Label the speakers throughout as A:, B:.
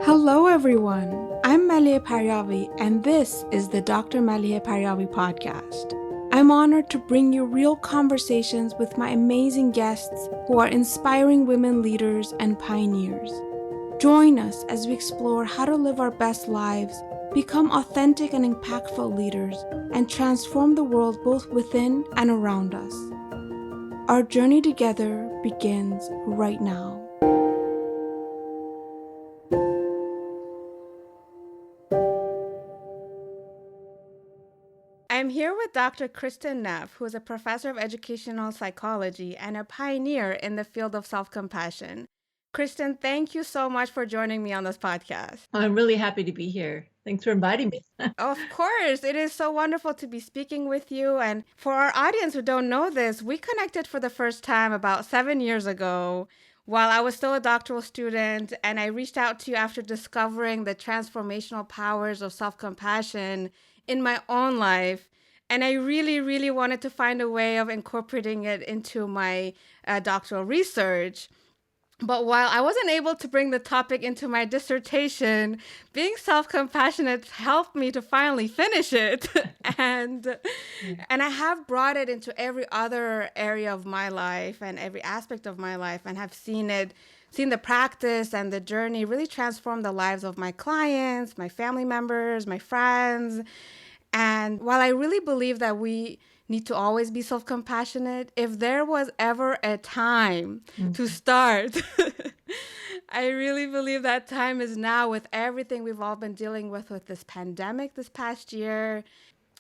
A: Hello, everyone. I'm Maliheh Paryavi, and this is the Dr. Maliheh Paryavi podcast. I'm honored to bring you real conversations with my amazing guests who are inspiring women leaders and pioneers. Join us as we explore how to live our best lives, become authentic and impactful leaders, and transform the world both within and around us. Our journey together begins right now. I'm here with Dr. Kristin Neff, who is a professor of educational psychology and a pioneer in the field of self-compassion. Kristin, thank you so much for joining me on this podcast.
B: I'm really happy to be here. Thanks for inviting me.
A: Of course, it is so wonderful to be speaking with you. And for our audience who don't know this, we connected for the first time about 7 years ago while I was still a doctoral student. And I reached out to you after discovering the transformational powers of self-compassion in my own life. And I really, really wanted to find a way of incorporating it into my doctoral research. But while I wasn't able to bring the topic into my dissertation, being self-compassionate helped me to finally finish it. and and I have brought it into every other area of my life and every aspect of my life, and have seen the practice and the journey really transform the lives of my clients, my family members, my friends. And while I really believe that we need to always be self-compassionate, if there was ever a time to start, I really believe that time is now with everything we've all been dealing with this pandemic this past year.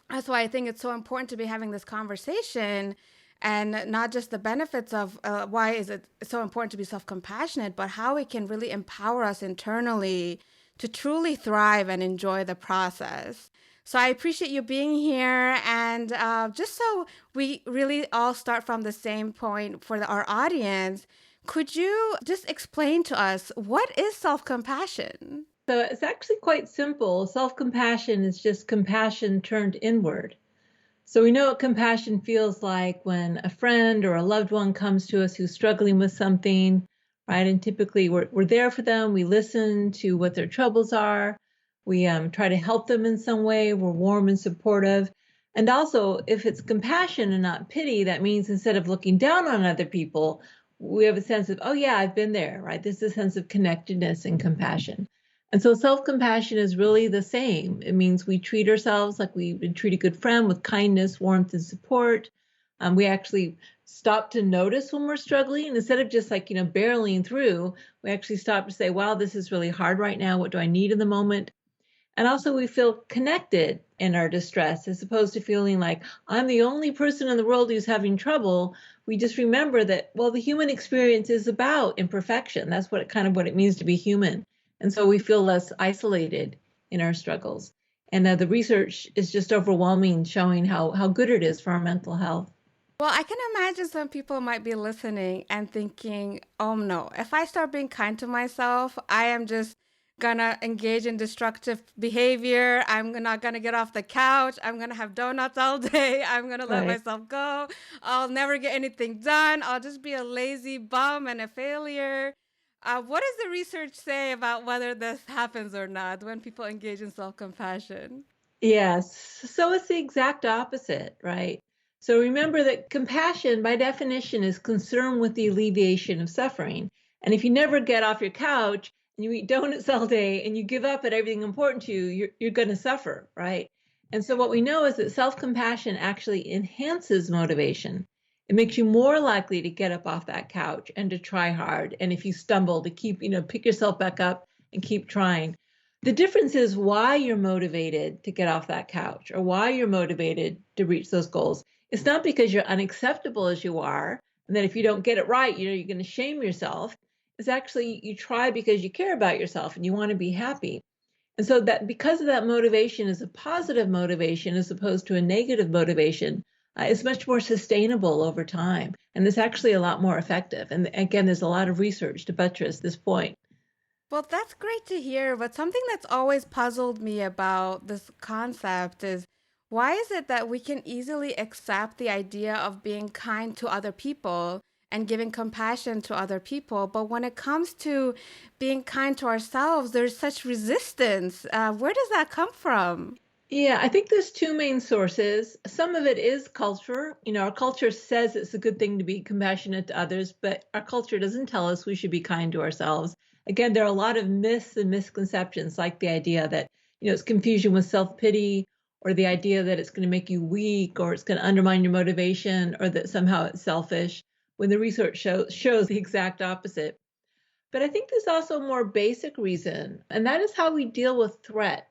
A: That's why I think it's so important to be having this conversation, and not just the benefits of why is it so important to be self-compassionate, but how it can really empower us internally to truly thrive and enjoy the process. So I appreciate you being here. And just so we really all start from the same point for our audience, could you just explain to us what is self-compassion?
B: So it's actually quite simple. Self-compassion is just compassion turned inward. So we know what compassion feels like when a friend or a loved one comes to us who's struggling with something, right? And typically we're there for them. We listen to what their troubles are. We try to help them in some way. We're warm and supportive. And also, if it's compassion and not pity, that means instead of looking down on other people, we have a sense of, oh yeah, I've been there, right? This is a sense of connectedness and compassion. And so self-compassion is really the same. It means we treat ourselves like we would treat a good friend with kindness, warmth, and support. We actually stop to notice when we're struggling. Instead of just barreling through, we actually stop to say, wow, this is really hard right now. What do I need in the moment? And also we feel connected in our distress, as opposed to feeling like I'm the only person in the world who's having trouble. We just remember that, well, the human experience is about imperfection. That's what it means to be human. And so we feel less isolated in our struggles. And the research is just overwhelming, showing how good it is for our mental health.
A: Well, I can imagine some people might be listening and thinking, oh no, if I start being kind to myself, I am just gonna engage in destructive behavior. I'm not gonna get off the couch. I'm gonna have donuts all day. I'm gonna let
B: Right.
A: myself go. I'll never get anything done. I'll just be a lazy bum and a failure. What does the research say about whether this happens or not when people engage in self-compassion?
B: Yes. So it's the exact opposite, right? So remember that compassion, by definition, is concern with the alleviation of suffering. And if you never get off your couch and you eat donuts all day and you give up at everything important to you, you're going to suffer, right? And so what we know is that self-compassion actually enhances motivation. It makes you more likely to get up off that couch and to try hard. And if you stumble, to keep, pick yourself back up and keep trying. The difference is why you're motivated to get off that couch or why you're motivated to reach those goals. It's not because you're unacceptable as you are, and that if you don't get it right, you're going to shame yourself. It's actually you try because you care about yourself and you want to be happy. And so that because of that motivation is a positive motivation as opposed to a negative motivation, it's much more sustainable over time. And it's actually a lot more effective. And again, there's a lot of research to buttress this point.
A: Well, that's great to hear, but something that's always puzzled me about this concept is why is it that we can easily accept the idea of being kind to other people and giving compassion to other people. But when it comes to being kind to ourselves, there's such resistance. Where does that come from?
B: Yeah, I think there's two main sources. Some of it is culture. Our culture says it's a good thing to be compassionate to others, but our culture doesn't tell us we should be kind to ourselves. Again, there are a lot of myths and misconceptions, like the idea that, it's confusion with self-pity, or the idea that it's going to make you weak, or it's going to undermine your motivation, or that somehow it's selfish, when the research shows the exact opposite. But I think there's also a more basic reason, and that is how we deal with threat.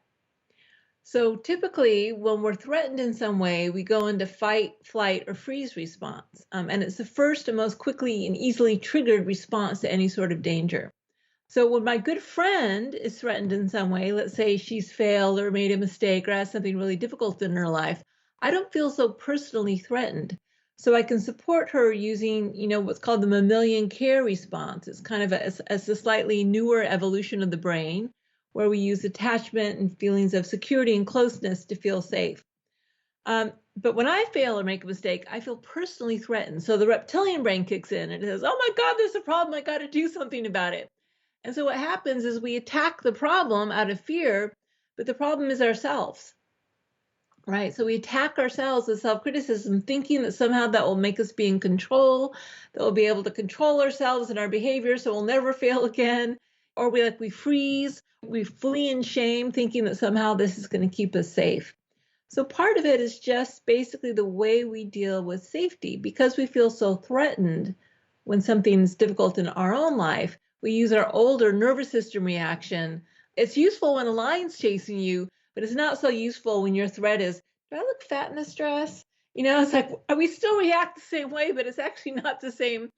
B: So typically, when we're threatened in some way, we go into fight, flight, or freeze response. And it's the first and most quickly and easily triggered response to any sort of danger. So when my good friend is threatened in some way, let's say she's failed or made a mistake or has something really difficult in her life, I don't feel so personally threatened. So I can support her using, what's called the mammalian care response. It's kind of a slightly newer evolution of the brain, where we use attachment and feelings of security and closeness to feel safe. But when I fail or make a mistake, I feel personally threatened. So the reptilian brain kicks in and it says, oh my God, there's a problem. I got to do something about it. And so what happens is we attack the problem out of fear, but the problem is ourselves, right? So we attack ourselves with self-criticism, thinking that somehow that will make us be in control, that we'll be able to control ourselves and our behavior so we'll never fail again. Or we freeze, we flee in shame, thinking that somehow this is going to keep us safe. So part of it is just basically the way we deal with safety. Because we feel so threatened when something's difficult in our own life, we use our older nervous system reaction. It's useful when a lion's chasing you, but it's not so useful when your threat is, do I look fat in this dress? It's like, we still react the same way, but it's actually not the same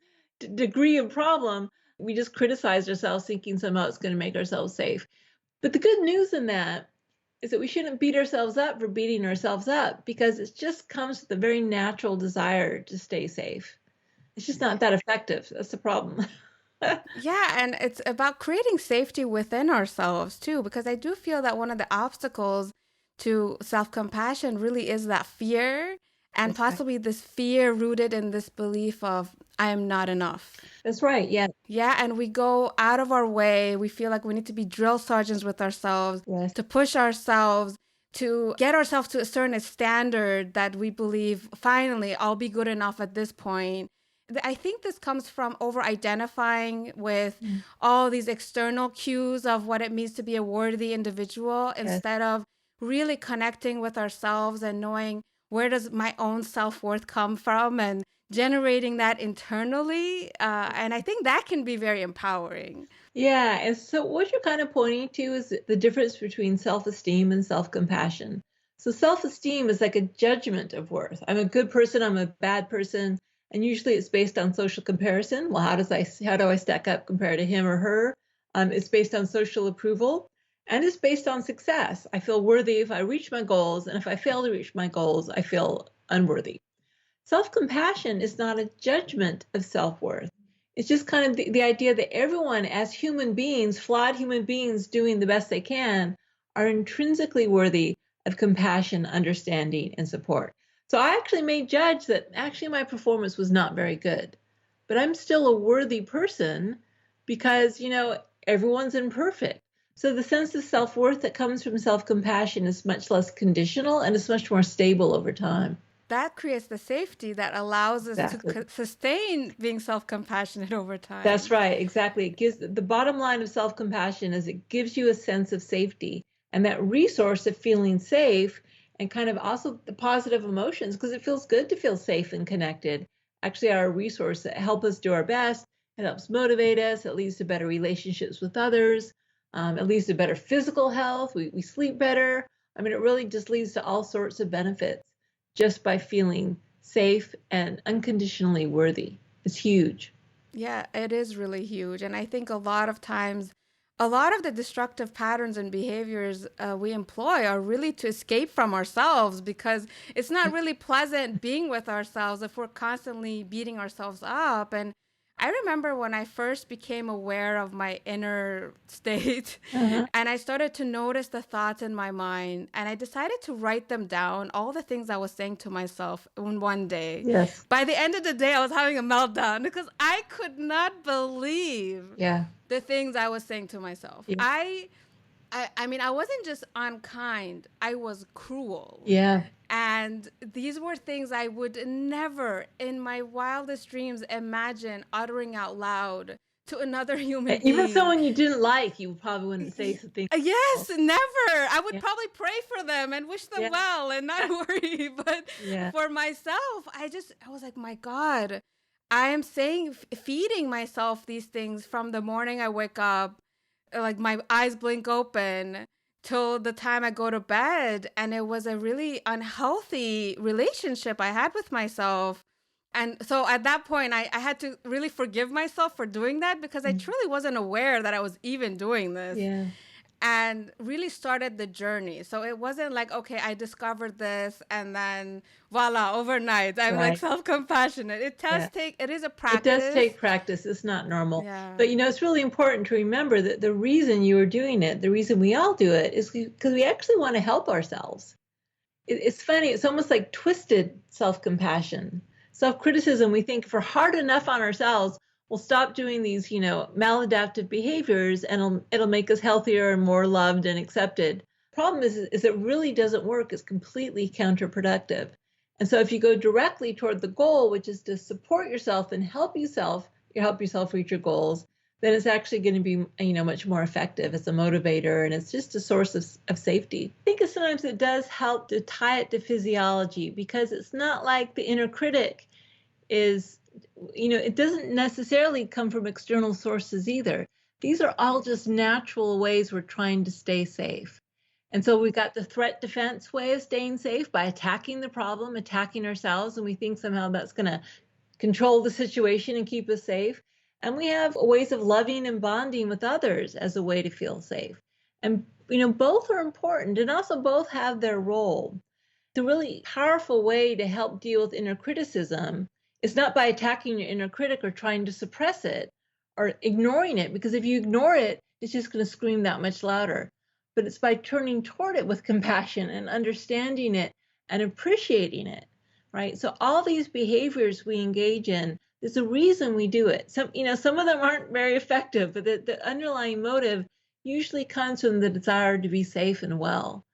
B: degree of problem. We just criticize ourselves thinking somehow it's going to make ourselves safe. But the good news in that is that we shouldn't beat ourselves up for beating ourselves up, because it just comes with a very natural desire to stay safe. It's just not that effective. That's the problem.
A: Yeah, and it's about creating safety within ourselves too, because I do feel that one of the obstacles to self-compassion really is that fear, and
B: That's right.
A: possibly this fear rooted in this belief of I am not enough.
B: That's right. Yeah.
A: Yeah, and we go out of our way. We feel like we need to be drill sergeants with ourselves,
B: Yes.
A: to push ourselves, to get ourselves to a certain standard that we believe, finally, I'll be good enough at this point. I think this comes from over identifying with all these external cues of what it means to be a worthy individual,
B: Yes.
A: instead of really connecting with ourselves and knowing where does my own self-worth come from, and generating that internally. And I think that can be very empowering.
B: Yeah. And so what you're kind of pointing to is the difference between self-esteem and self-compassion. So self-esteem is like a judgment of worth. I'm a good person, I'm a bad person. And usually it's based on social comparison. Well, how do I stack up compared to him or her? It's based on social approval, and it's based on success. I feel worthy if I reach my goals, and if I fail to reach my goals, I feel unworthy. Self-compassion is not a judgment of self-worth. It's just kind of the idea that everyone, as human beings, flawed human beings doing the best they can, are intrinsically worthy of compassion, understanding, and support. So I actually may judge that actually my performance was not very good, but I'm still a worthy person because, everyone's imperfect. So the sense of self-worth that comes from self-compassion is much less conditional and it's much more stable over time.
A: That creates the safety that allows us
B: Exactly.
A: to sustain being self-compassionate over
B: That's
A: time.
B: right. Exactly. It gives the bottom line of self-compassion is it gives you a sense of safety and that resource of feeling safe, and kind of also the positive emotions, because it feels good to feel safe and connected. Actually, are a resource that help us do our best. It helps motivate us. It leads to better relationships with others. It leads to better physical health. We sleep better. I mean, it really just leads to all sorts of benefits just by feeling safe and unconditionally worthy. It's huge.
A: Yeah, it is really huge. And I think a lot of times, a lot of the destructive patterns and behaviors we employ are really to escape from ourselves, because it's not really pleasant being with ourselves if we're constantly beating ourselves up. And I remember when I first became aware of my inner state
B: Uh-huh.
A: and I started to notice the thoughts in my mind and I decided to write them down, all the things I was saying to myself in one day.
B: Yes.
A: By the end of the day, I was having a meltdown because I could not believe
B: Yeah.
A: the things I was saying to myself.
B: Yeah.
A: I mean, I wasn't just unkind, I was cruel.
B: Yeah.
A: And these were things I would never in my wildest dreams imagine uttering out loud to another human
B: Even
A: being.
B: someone you didn't like, you probably wouldn't say something.
A: Yes, never. I would
B: Yeah.
A: probably pray for them and wish them
B: Yeah.
A: well and not worry. But
B: Yeah.
A: for myself, I was like, my God, I am feeding myself these things from the morning I wake up, like my eyes blink open till the time I go to bed. And it was a really unhealthy relationship I had with myself. And so at that point, I had to really forgive myself for doing that because I truly wasn't aware that I was even doing this.
B: Yeah.
A: And really started the journey. So it wasn't like, okay, I discovered this and then voila, overnight, I'm like
B: Right.
A: self-compassionate.
B: Yeah.
A: It is a
B: It
A: practice.
B: does take practice. It's not normal.
A: Yeah.
B: But it's really important to remember that the reason you are doing it, the reason we all do it, is because we actually want to help ourselves. It's funny. It's almost like twisted self-compassion. Self-criticism, we think if we're hard enough on ourselves, we'll stop doing these, maladaptive behaviors and it'll make us healthier and more loved and accepted. Problem is it really doesn't work. It's completely counterproductive. And so if you go directly toward the goal, which is to support yourself and help yourself reach your goals, then it's actually going to be, much more effective as a motivator, and it's just a source of safety. I think sometimes it does help to tie it to physiology because it's not like the inner critic is, it doesn't necessarily come from external sources either. These are all just natural ways we're trying to stay safe. And so we've got the threat defense way of staying safe by attacking the problem, attacking ourselves, and we think somehow that's going to control the situation and keep us safe. And we have ways of loving and bonding with others as a way to feel safe. And, both are important and also both have their role. The really powerful way to help deal with inner criticism is not by attacking your inner critic or trying to suppress it or ignoring it, because if you ignore it, it's just going to scream that much louder. But it's by turning toward it with compassion and understanding it and appreciating it, right? So all these behaviors we engage in, there's a reason we do it. Some of them aren't very effective, but the underlying motive usually comes from the desire to be safe and well.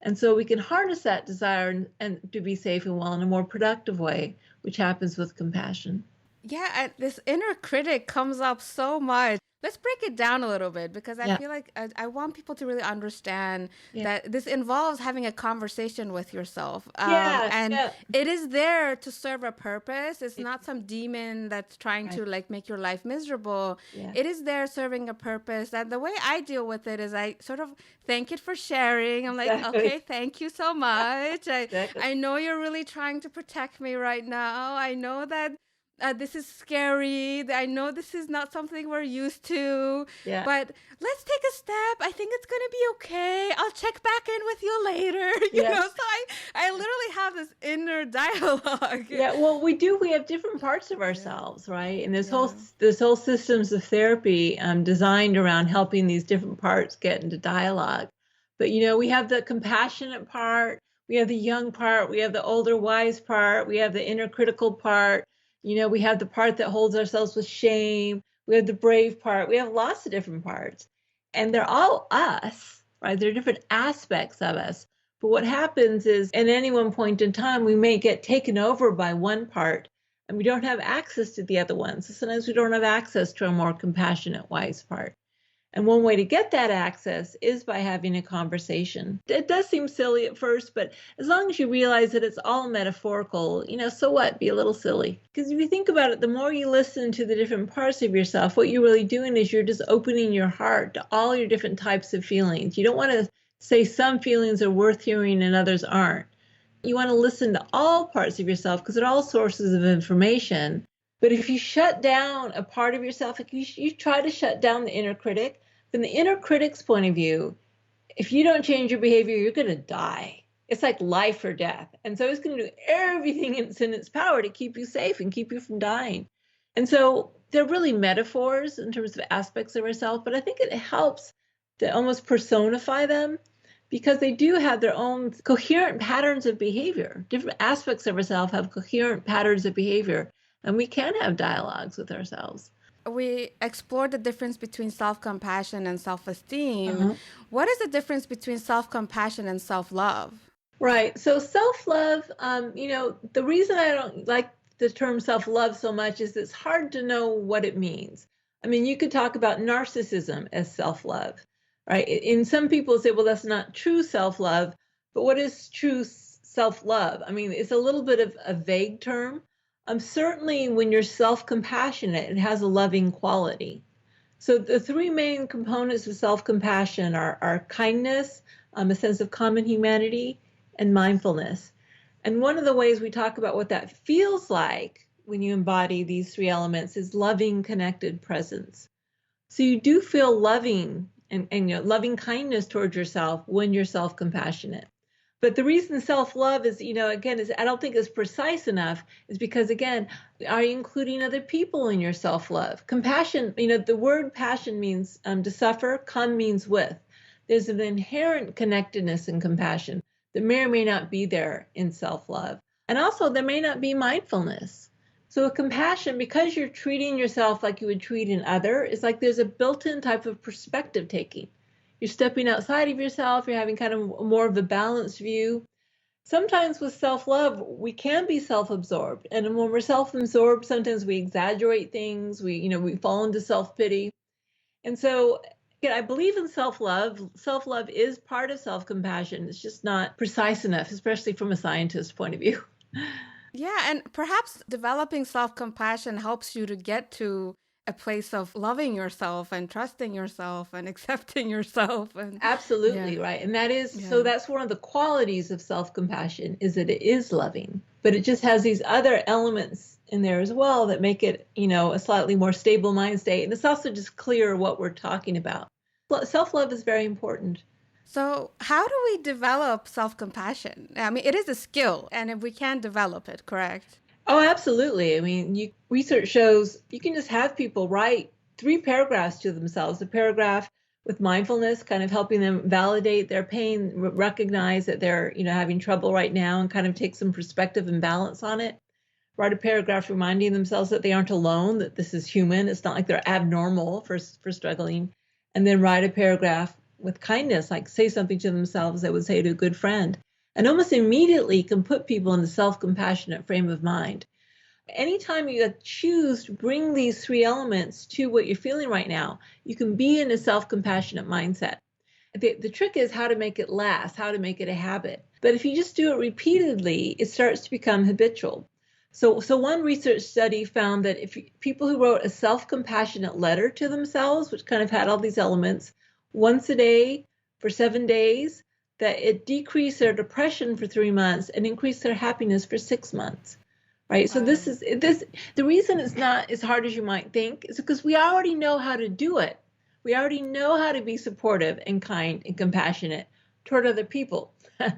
B: And so we can harness that desire and to be safe and well in a more productive way, which happens with compassion.
A: Yeah, this inner critic comes up so much. Let's break it down a little bit because I feel like I want people to really understand that this involves having a conversation with yourself. It is there to serve a purpose. It's not some demon that's trying to like make your life miserable. It is there serving a purpose. And the way I deal with it is I sort of thank it for sharing. I'm like, okay, thank you so much. I know you're really trying to protect me right now. I know that this is scary. I know this is not something we're used to, but let's take a step. I think it's going to be okay. I'll check back in with you later. You know, so I literally have this inner dialogue.
B: Yeah, well, we have different parts of ourselves, right? And this whole systems of therapy designed around helping these different parts get into dialogue. But, we have the compassionate part, we have the young part, we have the older wise part, we have the inner critical part. We have the part that holds ourselves with shame. We have the brave part. We have lots of different parts. And they're all us, right? They're different aspects of us. But what happens is at any one point in time, we may get taken over by one part and we don't have access to the other one. So sometimes we don't have access to a more compassionate, wise part. And one way to get that access is by having a conversation. It does seem silly at first, but as long as you realize that it's all metaphorical, so what? Be a little silly. Because if you think about it, the more you listen to the different parts of yourself, what you're really doing is you're just opening your heart to all your different types of feelings. You don't want to say some feelings are worth hearing and others aren't. You want to listen to all parts of yourself because they're all sources of information. But if you shut down a part of yourself, like you try to shut down the inner critic, from the inner critic's point of view, if you don't change your behavior, you're going to die. It's like life or death. And so it's going to do everything that's in its power to keep you safe and keep you from dying. And so they're really metaphors in terms of aspects of ourselves, but I think it helps to almost personify them because they do have their own coherent patterns of behavior. Different aspects of ourselves have coherent patterns of behavior, and we can have dialogues with ourselves.
A: We explored the difference between self-compassion and self-esteem.
B: Uh-huh.
A: What is the difference between self-compassion and self-love?
B: Right. So self-love, the reason I don't like the term self-love so much is it's hard to know what it means. I mean, you could talk about narcissism as self-love, right? And some people say, well, that's not true self-love, but what is true self-love? I mean, it's a little bit of a vague term. Certainly when you're self-compassionate, it has a loving quality. So the three main components of self-compassion are kindness, a sense of common humanity, and mindfulness. And one of the ways we talk about what that feels like when you embody these three elements is loving, connected presence. So you do feel loving and loving kindness towards yourself when you're self-compassionate. But the reason self-love is, again, is I don't think is precise enough is because, again, are you including other people in your self-love? Compassion, the word passion means to suffer, con means with. There's an inherent connectedness in compassion that may or may not be there in self-love. And also there may not be mindfulness. So with compassion, because you're treating yourself like you would treat an other, it's like there's a built-in type of perspective taking. You're stepping outside of yourself, you're having kind of more of a balanced view. Sometimes with self-love, we can be self-absorbed. And when we're self-absorbed, sometimes we exaggerate things, we fall into self-pity. And so I believe in self-love. Self-love is part of self-compassion. It's just not precise enough, especially from a scientist's point of view.
A: Yeah, and perhaps developing self-compassion helps you to get to a place of loving yourself and trusting yourself and accepting yourself. And yeah,
B: Absolutely, right. And
A: yeah.
B: that's one of the qualities of self-compassion is that it is loving, but it just has these other elements in there as well that make it, a slightly more stable mind state. And it's also just clear what we're talking about. Self-love is very important.
A: So, how do we develop self-compassion? I mean, it is a skill, and if we can develop it, correct?
B: Oh, absolutely. I mean, research shows you can just have people write 3 paragraphs to themselves, a paragraph with mindfulness, kind of helping them validate their pain, recognize that they're, having trouble right now and kind of take some perspective and balance on it. Write a paragraph reminding themselves that they aren't alone, that this is human. It's not like they're abnormal for struggling. And then write a paragraph with kindness, like say something to themselves they would say to a good friend. And almost immediately can put people in a self-compassionate frame of mind. Anytime you choose to bring these 3 elements to what you're feeling right now, you can be in a self-compassionate mindset. The trick is how to make it last, how to make it a habit. But if you just do it repeatedly, it starts to become habitual. So one research study found that if people who wrote a self-compassionate letter to themselves, which kind of had all these elements, once a day for 7 days, that it decreased their depression for 3 months and increased their happiness for 6 months. Right. So
A: Wow.
B: the reason it's not as hard as you might think is because we already know how to do it. We already know how to be supportive and kind and compassionate toward other people. So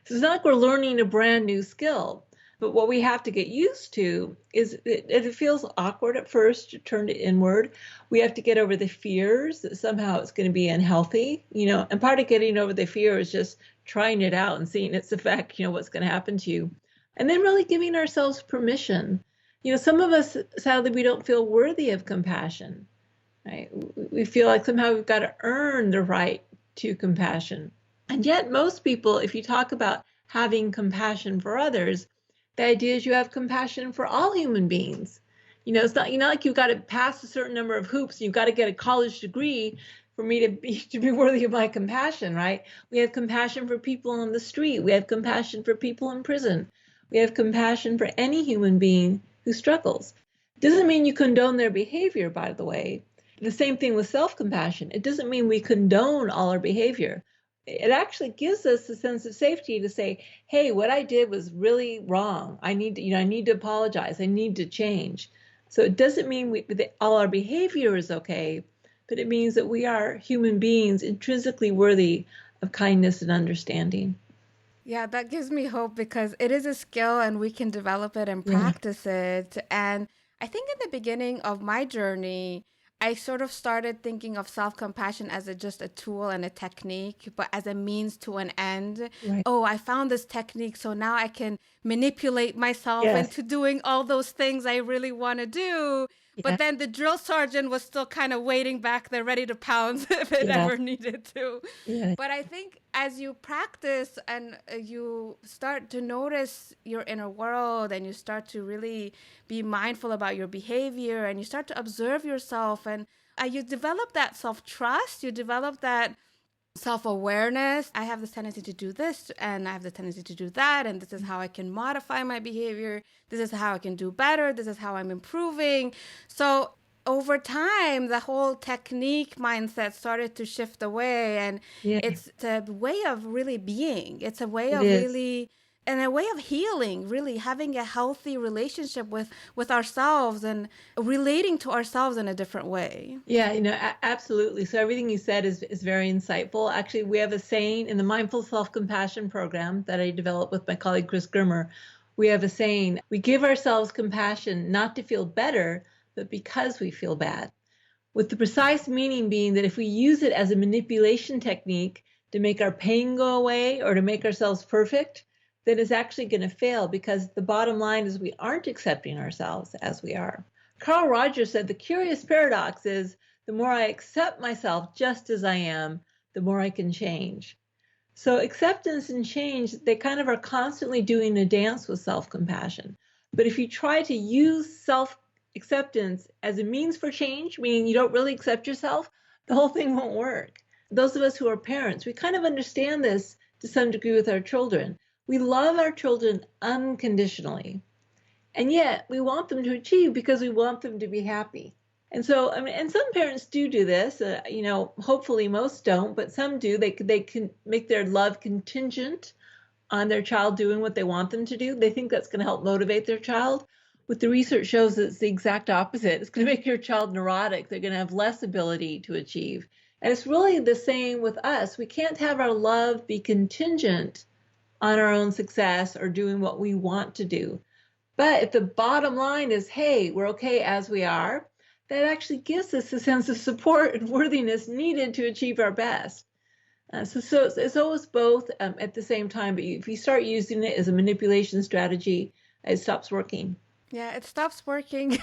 B: it's not like we're learning a brand new skill. But what we have to get used to is it feels awkward at first to turn it inward. We have to get over the fears that somehow it's going to be unhealthy, and part of getting over the fear is just trying it out and seeing its effect, what's going to happen to you. And then really giving ourselves permission. Some of us, sadly, we don't feel worthy of compassion, right? We feel like somehow we've got to earn the right to compassion. And yet most people, if you talk about having compassion for others, the idea is you have compassion for all human beings. It's not like you've got to pass a certain number of hoops. You've got to get a college degree for me to be worthy of my compassion, right? We have compassion for people on the street. We have compassion for people in prison. We have compassion for any human being who struggles. It doesn't mean you condone their behavior, by the way. The same thing with self-compassion. It doesn't mean we condone all our behavior. It actually gives us a sense of safety to say, hey, what I did was really wrong. I need to apologize. I need to change. So it doesn't mean that all our behavior is okay, but it means that we are human beings intrinsically worthy of kindness and understanding.
A: Yeah, that gives me hope because it is a skill and we can develop it and
B: Yeah.
A: practice it. And I think in the beginning of my journey, I sort of started thinking of self-compassion as just a tool and a technique, but as a means to an end.
B: Right.
A: Oh, I found this technique, so now I can manipulate myself
B: Yes.
A: into doing all those things I really want to do.
B: Yeah.
A: But then the drill sergeant was still kind of waiting back there, ready to pounce if it
B: Yeah.
A: ever needed to.
B: Yeah.
A: But I think as you practice and you start to notice your inner world and you start to really be mindful about your behavior and you start to observe yourself and you develop that self-trust, you develop that self-awareness. I have this tendency to do this and I have the tendency to do that, and this is how I can modify my behavior. This is how I can do better. This is how I'm improving. So over time, the whole technique mindset started to shift away, and
B: Yeah.
A: it's a way of really being. It's a way
B: It
A: of
B: is.
A: really and a way of healing, really having a healthy relationship with ourselves and relating to ourselves in a different way.
B: Yeah, absolutely. So everything you said is very insightful. Actually, we have a saying in the Mindful Self-Compassion program that I developed with my colleague Chris Grimmer. We have a saying, we give ourselves compassion not to feel better, but because we feel bad. With the precise meaning being that if we use it as a manipulation technique to make our pain go away or to make ourselves perfect, then it's actually going to fail, because the bottom line is we aren't accepting ourselves as we are. Carl Rogers said the curious paradox is the more I accept myself just as I am, the more I can change. So acceptance and change, they kind of are constantly doing a dance with self-compassion. But if you try to use self-acceptance as a means for change, meaning you don't really accept yourself, the whole thing won't work. Those of us who are parents, we kind of understand this to some degree with our children. We love our children unconditionally, and yet we want them to achieve because we want them to be happy. And so, I mean, and some parents do this, hopefully most don't, but some do. They can make their love contingent on their child doing what they want them to do. They think that's going to help motivate their child. But the research shows that it's the exact opposite. It's going to make your child neurotic. They're going to have less ability to achieve. And it's really the same with us. We can't have our love be contingent on our own success or doing what we want to do. But if the bottom line is, hey, we're okay as we are, that actually gives us a sense of support and worthiness needed to achieve our best. So it's always both at the same time, but if you start using it as a manipulation strategy, it stops working.
A: Yeah, it stops working.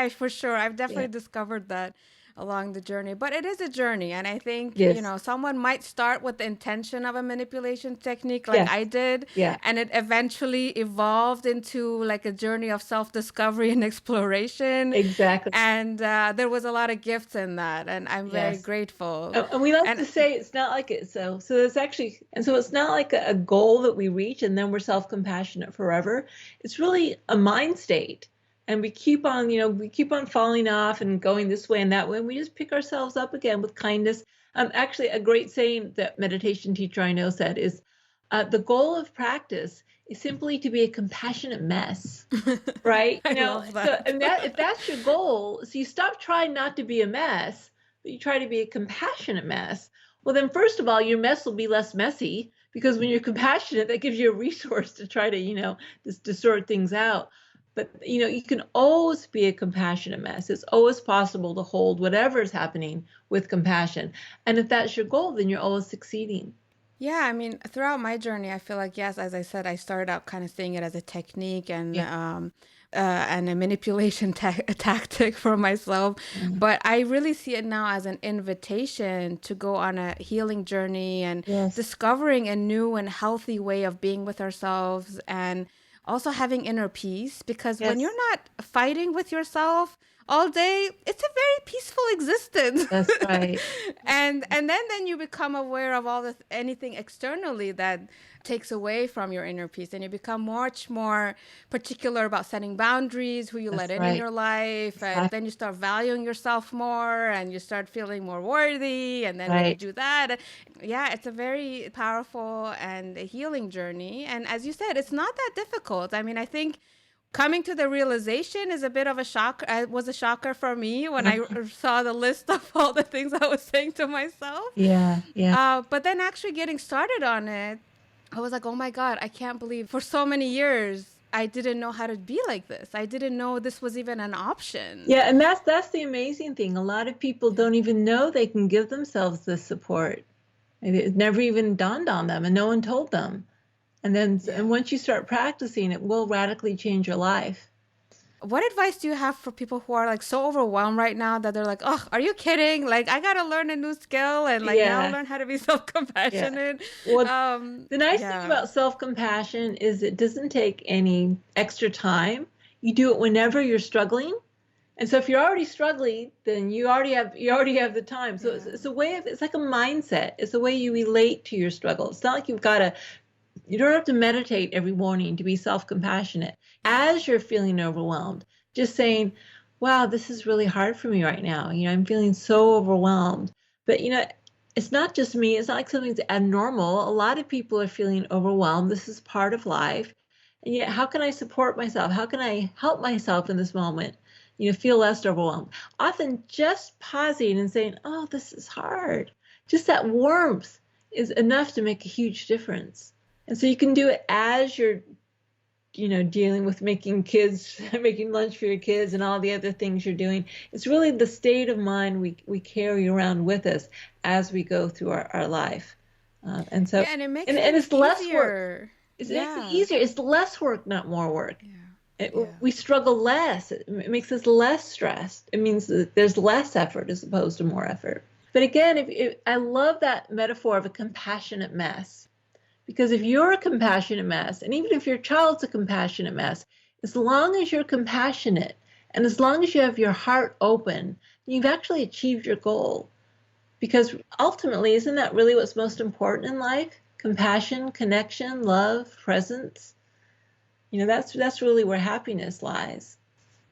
A: For sure. I've definitely discovered that along the journey, but it is a journey. And I think,
B: Yes.
A: someone might start with the intention of a manipulation technique like I did.
B: Yeah.
A: And it eventually evolved into like a journey of self-discovery and exploration.
B: Exactly.
A: And there was a lot of gifts in that. And I'm very grateful.
B: And we like to say it's not like it. So it's actually, and so it's not like a goal that we reach and then we're self-compassionate forever. It's really a mind state. And we keep on falling off and going this way and that way. And we just pick ourselves up again with kindness. Actually, a great saying that meditation teacher I know said is, the goal of practice is simply to be a compassionate mess, right?
A: I love that.
B: So, and if that's your goal, so you stop trying not to be a mess, but you try to be a compassionate mess. Well, then first of all, your mess will be less messy, because when you're compassionate, that gives you a resource to try to, to sort things out. But, you can always be a compassionate mess. It's always possible to hold whatever is happening with compassion. And if that's your goal, then you're always succeeding.
A: Yeah, I mean, throughout my journey, I feel like, yes, as I said, I started out kind of seeing it as a technique and a manipulation tactic for myself.
B: Mm-hmm.
A: But I really see it now as an invitation to go on a healing journey and discovering a new and healthy way of being with ourselves, and also having inner peace, because when you're not fighting with yourself all day, it's a very peaceful existence.
B: That's right.
A: and then you become aware of all anything externally that takes away from your inner peace, and you become much more particular about setting boundaries, who you let in your life, and then you start valuing yourself more, and you start feeling more worthy, and then when you do that, it's a very powerful and healing journey. And as you said, it's not that difficult. I mean, I think coming to the realization is a bit of a shock. It was a shocker for me when I saw the list of all the things I was saying to myself. But then actually getting started on it, I was like, oh my God, I can't believe for so many years I didn't know how to be like this. I didn't know this was even an option.
B: Yeah, and that's the amazing thing. A lot of people don't even know they can give themselves this support. It never even dawned on them, and no one told them. And once you start practicing, it will radically change your life.
A: What advice do you have for people who are like so overwhelmed right now that they're like, oh, are you kidding? Like, I got to learn a new skill and like now learn how to be self-compassionate.
B: Well, the nice thing about self-compassion is it doesn't take any extra time. You do it whenever you're struggling. And so if you're already struggling, then you already have the time. So it's a way of, it's like a mindset. It's a way you relate to your struggle. It's not like you don't have to meditate every morning to be self-compassionate. As you're feeling overwhelmed, just saying, wow, this is really hard for me right now. I'm feeling so overwhelmed. But, it's not just me. It's not like something's abnormal. A lot of people are feeling overwhelmed. This is part of life. And yet, how can I support myself? How can I help myself in this moment? Feel less overwhelmed. Often just pausing and saying, oh, this is hard. Just that warmth is enough to make a huge difference. And so you can do it as you're, dealing with making lunch for your kids and all the other things you're doing. It's really the state of mind we carry around with us as we go through our life. And it makes it less work. It makes it easier. It's less work, not more work. We struggle less. It makes us less stressed. It means that there's less effort as opposed to more effort. But again, I love that metaphor of a compassionate mess. Because if you're a compassionate mess, and even if your child's a compassionate mess, as long as you're compassionate and as long as you have your heart open, you've actually achieved your goal. Because ultimately, isn't that really what's most important in life? Compassion, connection, love, presence. That's really where happiness lies.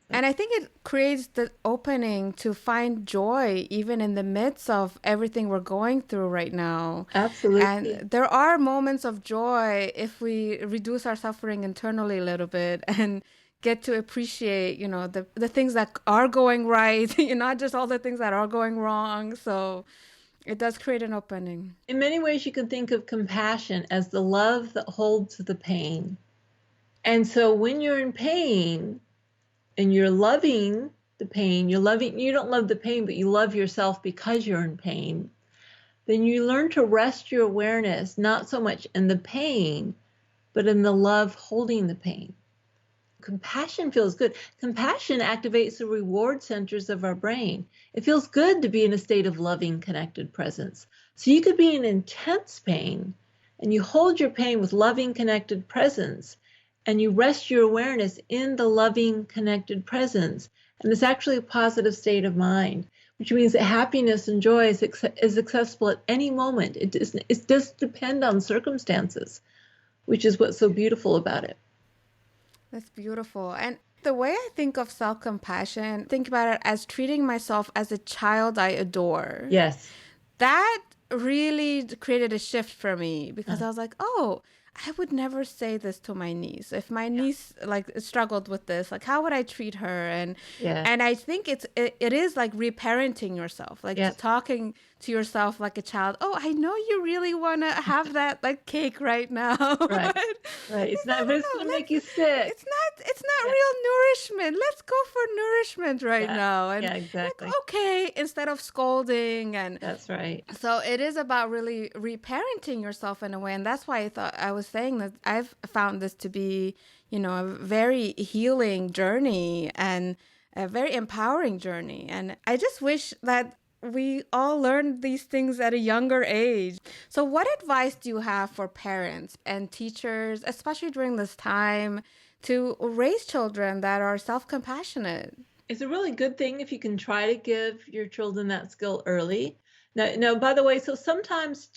A: And I think it creates the opening to find joy even in the midst of everything we're going through right now.
B: Absolutely.
A: And there are moments of joy if we reduce our suffering internally a little bit and get to appreciate, the things that are going right, not just all the things that are going wrong. So it does create an opening.
B: In many ways, you can think of compassion as the love that holds the pain. And so when you're in pain, and you're loving the pain, you don't love the pain, but you love yourself because you're in pain, then you learn to rest your awareness, not so much in the pain, but in the love holding the pain. Compassion feels good. Compassion activates the reward centers of our brain. It feels good to be in a state of loving, connected presence. So you could be in intense pain, and you hold your pain with loving, connected presence, and you rest your awareness in the loving, connected presence. And it's actually a positive state of mind, which means that happiness and joy is accessible at any moment. It doesn't depend on circumstances, which is what's so beautiful about it.
A: That's beautiful. And the way I think of self-compassion, think about it as treating myself as a child I adore.
B: Yes.
A: That really created a shift for me because I was like, oh, I would never say this to my niece. If my niece struggled with this, how would I treat her? And I think it is like reparenting yourself, talking to yourself like a child. Oh, I know you really want to have that cake right now.
B: Right. It's not going to make you sick.
A: It's not real nourishment. Let's go for nourishment right now. And
B: exactly.
A: Okay, instead of scolding. And
B: that's right.
A: So it is about really reparenting yourself in a way. And that's why I was saying that I've found this to be, a very healing journey and a very empowering journey. And I just wish that we all learned these things at a younger age. So what advice do you have for parents and teachers, especially during this time, to raise children that are self-compassionate?
B: It's a really good thing if you can try to give your children that skill early. Now, by the way, so sometimes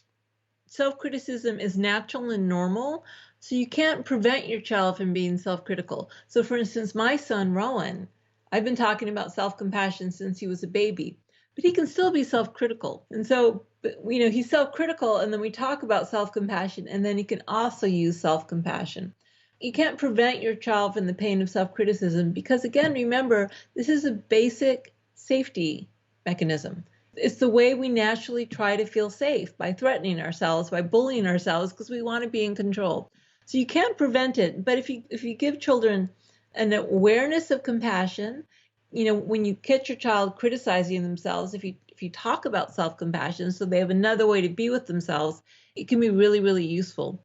B: self-criticism is natural and normal, so you can't prevent your child from being self-critical. So for instance, my son, Rowan, I've been talking about self-compassion since he was a baby, but he can still be self-critical. And so, he's self-critical, and then we talk about self-compassion, and then he can also use self-compassion. You can't prevent your child from the pain of self-criticism because, again, remember, this is a basic safety mechanism. It's the way we naturally try to feel safe, by threatening ourselves, by bullying ourselves, because we want to be in control. So you can't prevent it, but if you give children an awareness of compassion, when you catch your child criticizing themselves, if you talk about self-compassion so they have another way to be with themselves, it can be really, really useful.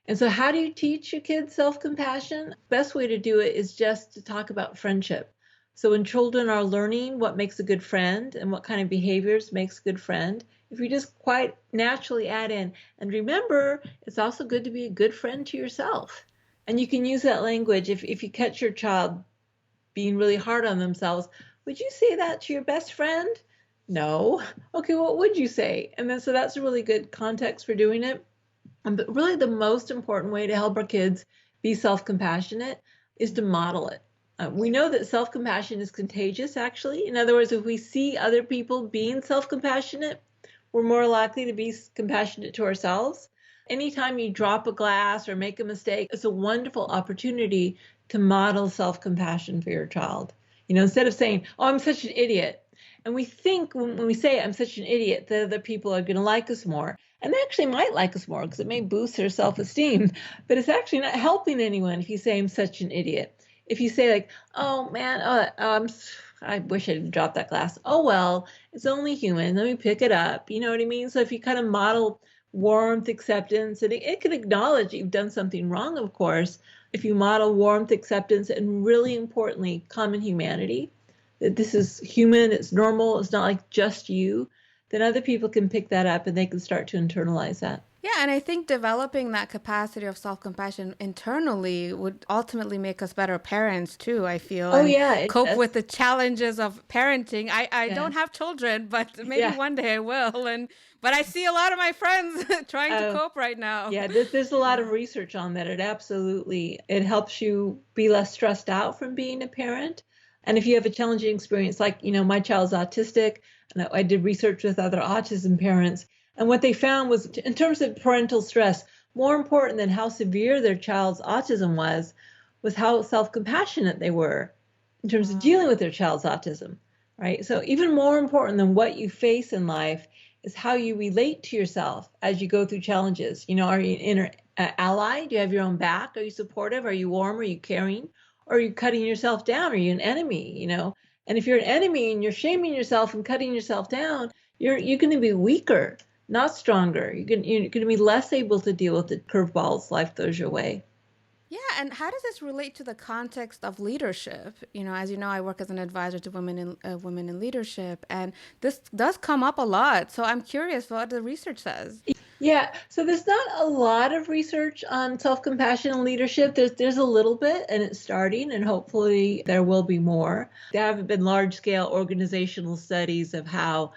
B: And so how do you teach your kids self-compassion? Best way to do it is just to talk about friendship. So when children are learning what makes a good friend and what kind of behaviors makes a good friend, if you just quite naturally add in, and remember, it's also good to be a good friend to yourself. And you can use that language if you catch your child being really hard on themselves. Would you say that to your best friend? No. Okay, what would you say? And then so that's a really good context for doing it. But really the most important way to help our kids be self-compassionate is to model it. We know that self-compassion is contagious, actually. In other words, if we see other people being self-compassionate, we're more likely to be compassionate to ourselves. Anytime you drop a glass or make a mistake, it's a wonderful opportunity to model self-compassion for your child. Instead of saying, oh, I'm such an idiot. And we think when we say I'm such an idiot, that other people are going to like us more. And they actually might like us more because it may boost their self-esteem. But it's actually not helping anyone if you say I'm such an idiot. If you say like, oh man, I wish I didn't drop that glass. Oh, well, it's only human. Let me pick it up. You know what I mean? So if you kind of model warmth, acceptance, and it can acknowledge you've done something wrong, of course. If you model warmth, acceptance, and really importantly, common humanity, that this is human, it's normal, it's not like just you, then other people can pick that up and they can start to internalize that.
A: Yeah, and I think developing that capacity of self-compassion internally would ultimately make us better parents too, I feel,
B: Oh
A: and
B: yeah, it
A: cope
B: does.
A: with the challenges of parenting. I don't
B: Yeah.
A: have children, but maybe
B: Yeah.
A: one day I will. But I see a lot of my friends trying to
B: Oh,
A: cope right now.
B: yeah. There's a lot
A: Yeah.
B: of research on that. It helps you be less stressed out from being a parent. And if you have a challenging experience, like, my child's autistic, and I did research with other autism parents, and what they found was, in terms of parental stress, more important than how severe their child's autism was how self-compassionate they were in terms of
A: Wow.
B: dealing with their child's autism, right? So even more important than what you face in life is how you relate to yourself as you go through challenges. Are you an inner ally? Do you have your own back? Are you supportive? Are you warm? Are you caring? Or are you cutting yourself down? Are you an enemy? And if you're an enemy and you're shaming yourself and cutting yourself down, you're going to be weaker, not stronger. You're going to be less able to deal with the curveballs life throws your way.
A: Yeah, and how does this relate to the context of leadership? As you know, I work as an advisor to women in leadership, and this does come up a lot. So I'm curious what the research says.
B: Yeah, so there's not a lot of research on self-compassion and leadership. There's a little bit, and it's starting, and hopefully there will be more. There haven't been large-scale organizational studies of how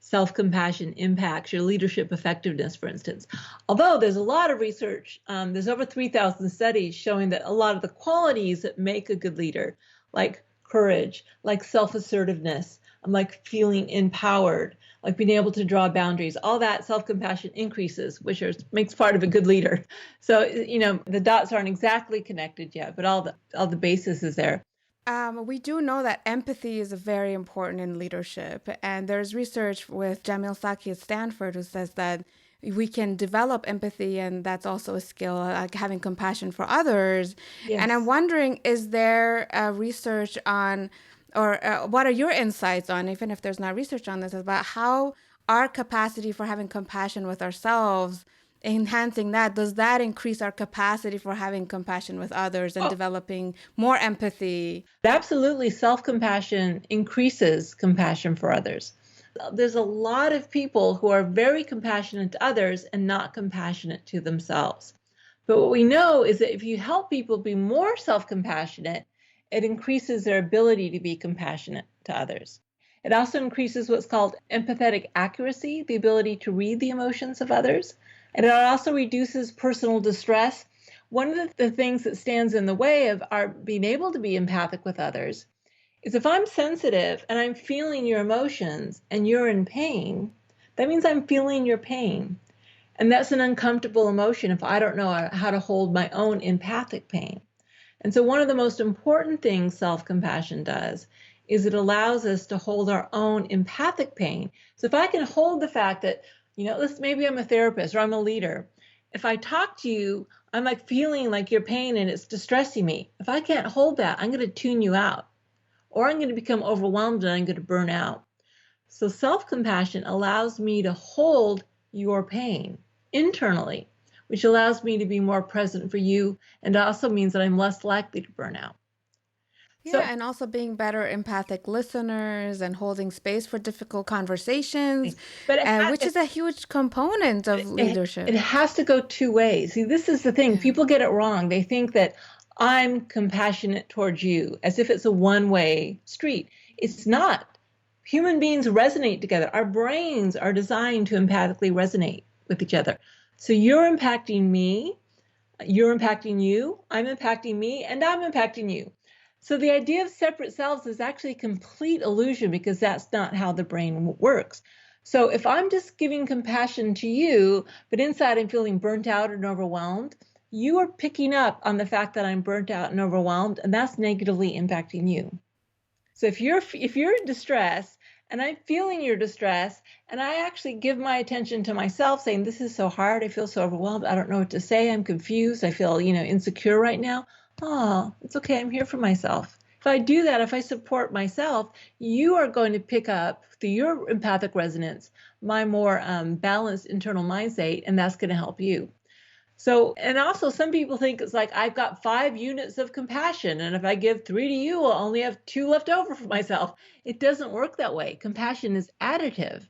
B: self-compassion impacts your leadership effectiveness, for instance. Although there's a lot of research, there's over 3,000 studies showing that a lot of the qualities that make a good leader, like courage, like self-assertiveness, like feeling empowered, like being able to draw boundaries, all that self-compassion increases, makes part of a good leader. So, the dots aren't exactly connected yet, but all the basis is there.
A: We do know that empathy is very important in leadership. And there's research with Jamil Saki at Stanford who says that we can develop empathy, and that's also a skill, like having compassion for others. And I'm
B: Yes.
A: wondering, is there research on, or what are your insights on, even if there's not research on this, about how our capacity for having compassion with ourselves, enhancing that, does that increase our capacity for having compassion with others and
B: Oh,
A: developing more empathy?
B: absolutely. Self-compassion increases compassion for others. There's a lot of people who are very compassionate to others and not compassionate to themselves. But what we know is that if you help people be more self-compassionate, it increases their ability to be compassionate to others. It also increases what's called empathetic accuracy, the ability to read the emotions of others. And it also reduces personal distress. One of the things that stands in the way of our being able to be empathic with others is if I'm sensitive and I'm feeling your emotions and you're in pain, that means I'm feeling your pain. And that's an uncomfortable emotion if I don't know how to hold my own empathic pain. And so one of the most important things self-compassion does is it allows us to hold our own empathic pain. So if I can hold the fact that, maybe I'm a therapist or I'm a leader. If I talk to you, I'm like feeling like your pain and it's distressing me. If I can't hold that, I'm going to tune you out, or I'm going to become overwhelmed and I'm going to burn out. So self-compassion allows me to hold your pain internally, which allows me to be more present for you, and also means that I'm less likely to burn out.
A: Yeah,
B: So,
A: and also being better empathic listeners and holding space for difficult conversations,
B: but
A: which is a huge component of
B: it
A: leadership.
B: has to go two ways. See, this is the thing.
A: Yeah.
B: People get it wrong. They think that I'm compassionate towards you as if it's a one-way street. It's not. Human beings resonate together. Our brains are designed to empathically resonate with each other. So you're impacting me, you're impacting you, I'm impacting me, and I'm impacting you. So the idea of separate selves is actually a complete illusion, because that's not how the brain works. So if I'm just giving compassion to you, but inside I'm feeling burnt out and overwhelmed, you are picking up on the fact that I'm burnt out and overwhelmed, and that's negatively impacting you. So if you're in distress and I'm feeling your distress, and I actually give my attention to myself saying, this is so hard, I feel so overwhelmed, I don't know what to say, I'm confused, I feel, insecure right now. Oh, it's okay, I'm here for myself. If I do that, if I support myself, you are going to pick up through your empathic resonance my more balanced internal mind state, and that's going to help you. So, and also some people think it's like, I've got 5 units of compassion, and if I give 3 to you, I'll only have 2 left over for myself. It doesn't work that way. Compassion is additive.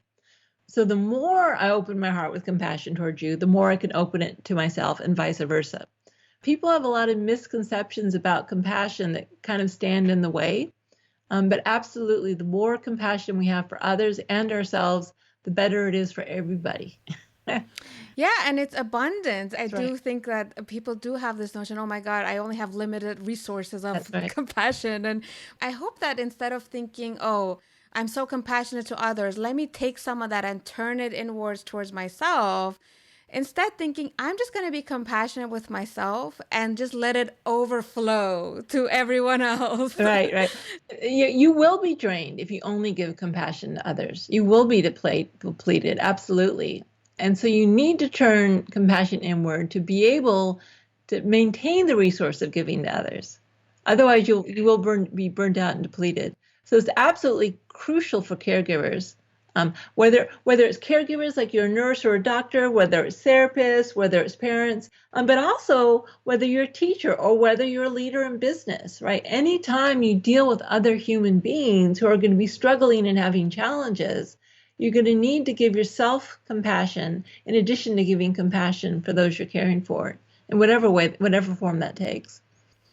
B: So the more I open my heart with compassion towards you, the more I can open it to myself, and vice versa. People have a lot of misconceptions about compassion that kind of stand in the way. But absolutely, the more compassion we have for others and ourselves, the better it is for everybody.
A: Yeah, and it's abundant. I
B: That's right.
A: do think that people do have this notion, oh my God, I only have limited resources
B: That's
A: of
B: right.
A: compassion. And I hope that instead of thinking, oh, I'm so compassionate to others, let me take some of that and turn it inwards towards myself. Instead, thinking, I'm just going to be compassionate with myself and just let it overflow to everyone else.
B: Right, right. You will be drained if you only give compassion to others. You will be depleted, absolutely. And so you need to turn compassion inward to be able to maintain the resource of giving to others. Otherwise, you will be burned out and depleted. So it's absolutely crucial for caregivers, whether it's caregivers like you're a nurse or a doctor, whether it's therapists, whether it's parents, but also whether you're a teacher or whether you're a leader in business, right? Anytime you deal with other human beings who are going to be struggling and having challenges, you're going to need to give yourself compassion in addition to giving compassion for those you're caring for, in whatever way, whatever form that takes.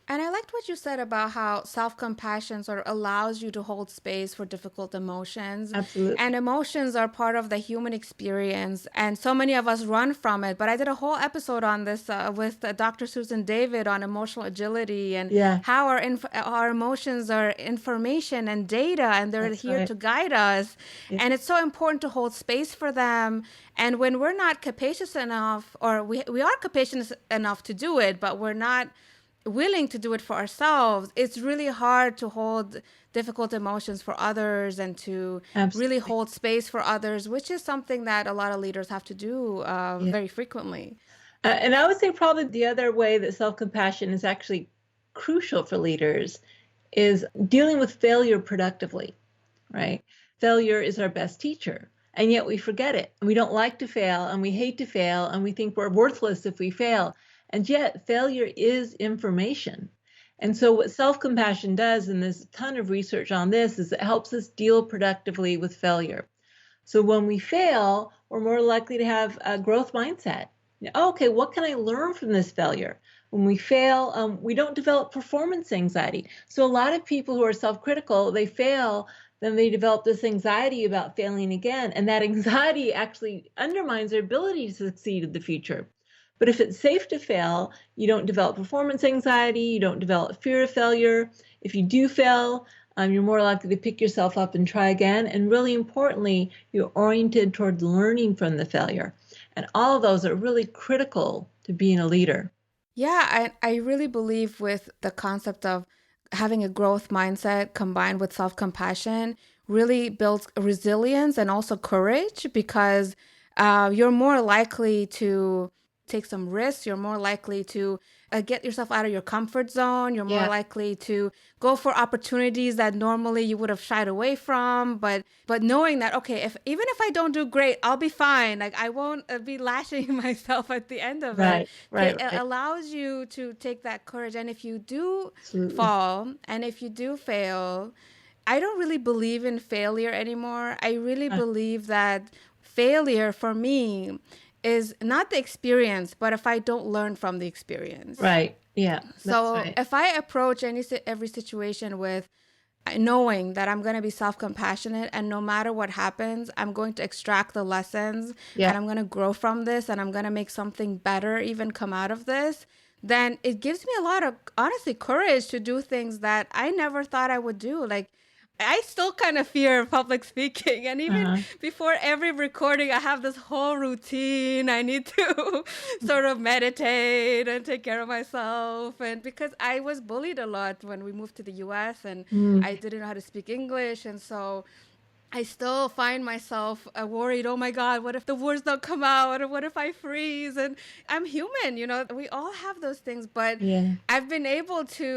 A: And I liked what you said about how self-compassion sort of allows you to hold space for difficult emotions.
B: Absolutely.
A: And emotions are part of the human experience. And so many of us run from it. But I did a whole episode on this with Dr. Susan David on emotional agility and
B: Yeah,
A: how our emotions are information and data, and they're
B: that's
A: here
B: right.
A: to guide us.
B: Yeah.
A: And it's so important to hold space for them. And when we're not capacious enough, or we are capacious enough to do it, but we're not willing to do it for ourselves, it's really hard to hold difficult emotions for others and to really
B: Absolutely.
A: hold space for others, which is something that a lot of leaders have to do
B: Yeah.
A: very frequently.
B: And I would say probably the other way that self-compassion is actually crucial for leaders is dealing with failure productively, right? Failure is our best teacher, and yet we forget it. And we don't like to fail, and we hate to fail, and we think we're worthless if we fail. And yet failure is information. And so what self-compassion does, and there's a ton of research on this, is it helps us deal productively with failure. So when we fail, we're more likely to have a growth mindset. Okay, what can I learn from this failure? When we fail, we don't develop performance anxiety. So a lot of people who are self-critical, they fail, then they develop this anxiety about failing again. And that anxiety actually undermines their ability to succeed in the future. But if it's safe to fail, you don't develop performance anxiety, you don't develop fear of failure. If you do fail, you're more likely to pick yourself up and try again. And really importantly, you're oriented toward learning from the failure. And all of those are really critical to being a leader.
A: Yeah, I really believe with the concept of having a growth mindset combined with self-compassion really builds resilience and also courage, because you're more likely to take some risks. You're more likely to get yourself out of your comfort zone. You're more
B: Yeah.
A: likely to go for opportunities that normally you would have shied away from. But knowing that, okay, even if I don't do great, I'll be fine. Like I won't be lashing myself at the end of it.
B: Right. Right.
A: It
B: Right.
A: allows you to take that courage. And if you do
B: Absolutely.
A: fall and if you do fail, I don't really believe in failure anymore. I really believe that failure for me is not the experience, but if I don't learn from the experience.
B: Right. Yeah. That's
A: So
B: right.
A: if I approach every situation with knowing that I'm going to be self-compassionate, and no matter what happens, I'm going to extract the lessons
B: Yeah.
A: and I'm going to grow from this and I'm going to make something better even come out of this, then it gives me a lot of, honestly, courage to do things that I never thought I would do. Like, I still kind of fear public speaking. And even
B: Uh-huh.
A: before every recording, I have this whole routine. I need to sort of meditate and take care of myself. And because I was bullied a lot when we moved to the US and
B: Mm.
A: I didn't know how to speak English. And so I still find myself worried, oh my God, what if the words don't come out? Or what if I freeze? And I'm human, we all have those things. But
B: Yeah.
A: I've been able to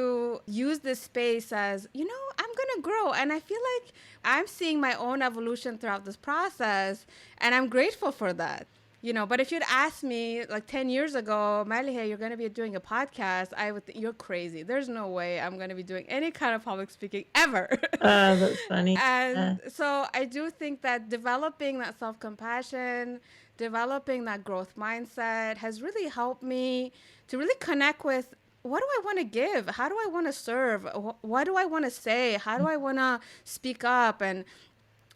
A: use this space as, I'm going to grow. And I feel like I'm seeing my own evolution throughout this process. And I'm grateful for that. But if you'd asked me like 10 years ago, Maliheh, you're going to be doing a podcast, I would think you're crazy. There's no way I'm going to be doing any kind of public speaking ever.
B: That's funny.
A: And so I do think that developing that self-compassion, developing that growth mindset has really helped me to really connect with, what do I want to give? How do I want to serve? What do I want to say? How do I want to speak up? And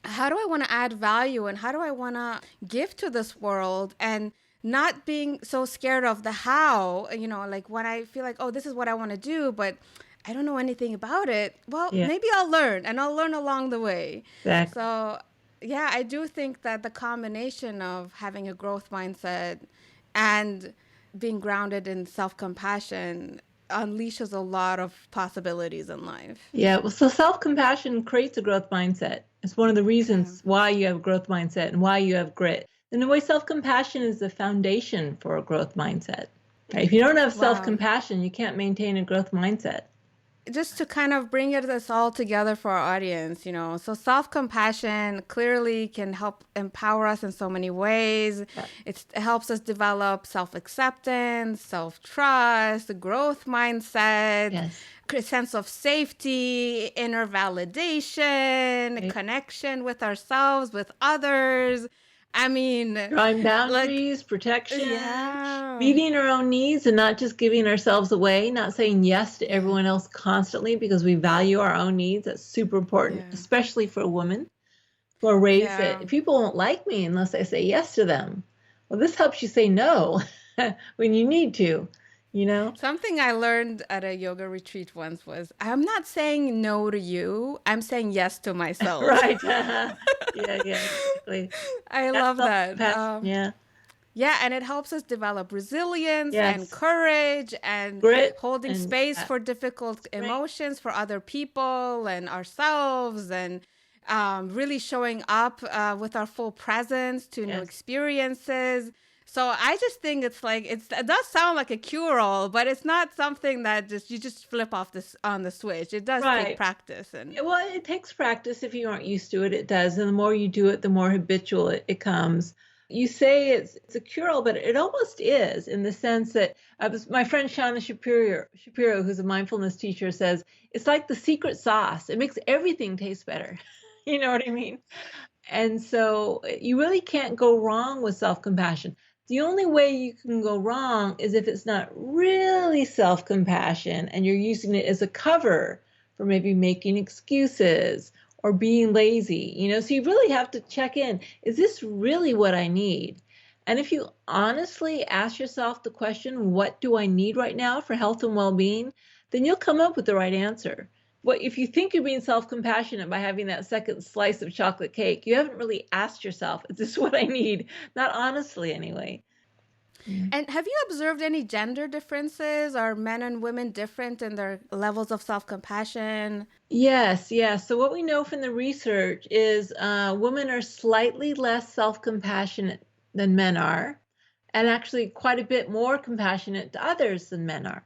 A: how do I want to add value? And how do I want to give to this world? And not being so scared of the how, like when I feel like, oh, this is what I want to do, but I don't know anything about it. Well,
B: Yeah.
A: maybe I'll learn, and I'll learn along the way.
B: Exactly.
A: So, yeah, I do think that the combination of having a growth mindset and being grounded in self-compassion unleashes a lot of possibilities in life.
B: Yeah. Well, so self-compassion creates a growth mindset. It's one of the reasons why you have a growth mindset and why you have grit. In a way, self-compassion is the foundation for a growth mindset. Right? If you don't have
A: Wow.
B: self-compassion, you can't maintain a growth mindset.
A: Just to kind of bring this all together for our audience, so self-compassion clearly can help empower us in so many ways.
B: Yeah.
A: It helps us develop self-acceptance, self-trust, growth mindset,
B: Yes.
A: a sense of safety, inner validation,
B: Right.
A: connection with ourselves, with others. I mean,
B: Drawing
A: like,
B: boundaries, protection,
A: yeah.
B: meeting our own needs and not just giving ourselves away, not saying yes to everyone else constantly because we value our own needs. That's super important, especially for a woman who are raised that people won't like me unless I say yes to them. Well, this helps you say no when you need to.
A: Something I learned at a yoga retreat once was, I'm not saying no to you. I'm saying yes to myself.
B: Right. Yeah, exactly.
A: I love that.
B: Yeah.
A: Yeah, and it helps us develop resilience
B: Yes.
A: and courage and
B: Grit
A: holding
B: and
A: space for difficult emotions for other people and ourselves, and really showing up with our full presence to new experiences. So I just think it's like, it does sound like a cure-all, but it's not something that you just flip off on the switch. It does take practice.
B: Well, it takes practice. If you aren't used to it, it does. And the more you do it, the more habitual it comes. You say it's a cure-all, but it almost is, in the sense that my friend Shauna Shapiro, who's a mindfulness teacher, says it's like the secret sauce. It makes everything taste better. You know what I mean? And so you really can't go wrong with self-compassion. The only way you can go wrong is if it's not really self-compassion and you're using it as a cover for maybe making excuses or being lazy, so you really have to check in. Is this really what I need? And if you honestly ask yourself the question, what do I need right now for health and well-being? Then you'll come up with the right answer. But if you think you're being self-compassionate by having that second slice of chocolate cake, you haven't really asked yourself, is this what I need? Not honestly, anyway.
A: And have you observed any gender differences? Are men and women different in their levels of self-compassion?
B: Yes. So what we know from the research is women are slightly less self-compassionate than men are. and actually quite a bit more compassionate to others than men are.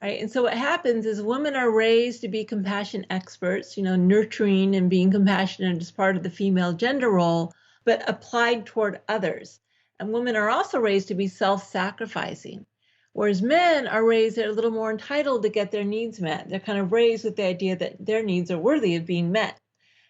B: Right? And so what happens is women are raised to be compassion experts, nurturing and being compassionate is part of the female gender role, but applied toward others. And women are also raised to be self-sacrificing, whereas men are raised, they're a little more entitled to get their needs met. They're kind of raised with the idea that their needs are worthy of being met.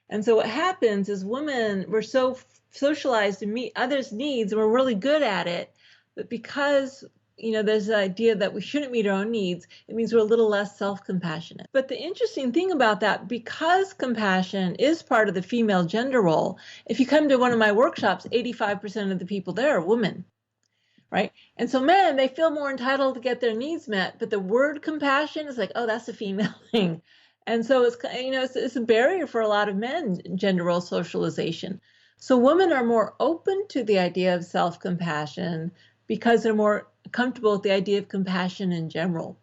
B: And so what happens is women, we're so socialized to meet others' needs, and we're really good at it, but because there's the idea that we shouldn't meet our own needs, it means we're a little less self-compassionate. But the interesting thing about that, because compassion is part of the female gender role, if you come to one of my workshops, 85% of the people there are women, right? And so men, they feel more entitled to get their needs met, but the word compassion is like, oh, that's a female thing. And so it's a barrier for a lot of men, gender role socialization. So women are more open to the idea of self-compassion because they're more comfortable with the idea of compassion in general.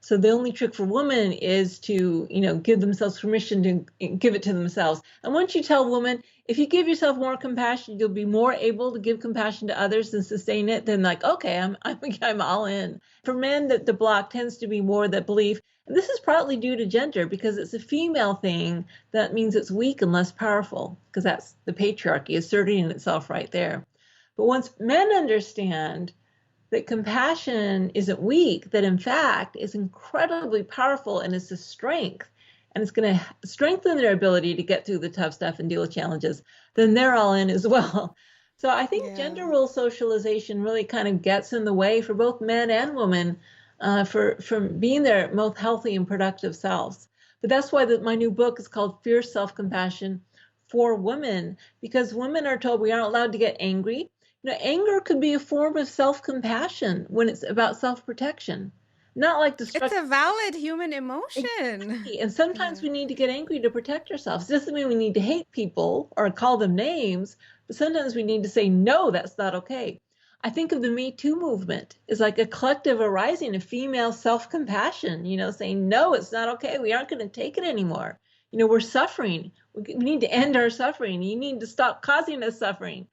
B: So the only trick for women is to, give themselves permission to give it to themselves. And once you tell women, if you give yourself more compassion, you'll be more able to give compassion to others and sustain it. Then like, okay, I'm all in. For men, the block tends to be more that belief. And this is partly due to gender because it's a female thing. That means it's weak and less powerful because that's the patriarchy asserting itself right there. But once men understand that compassion isn't weak, that in fact is incredibly powerful and is a strength, and it's going to strengthen their ability to get through the tough stuff and deal with challenges, then they're all in as well. So I think gender role socialization really kind of gets in the way for both men and women from being their most healthy and productive selves. But that's why my new book is called Fierce Self-Compassion for Women, because women are told we aren't allowed to get angry. Anger could be a form of self-compassion when it's about self-protection, not like destruction.
A: It's a valid human emotion.
B: Exactly. And sometimes we need to get angry to protect ourselves. It doesn't mean we need to hate people or call them names, but sometimes we need to say, no, that's not okay. I think of the Me Too movement as like a collective arising of female self-compassion, saying, no, it's not okay. We aren't going to take it anymore. We're suffering. We need to end our suffering. You need to stop causing us suffering.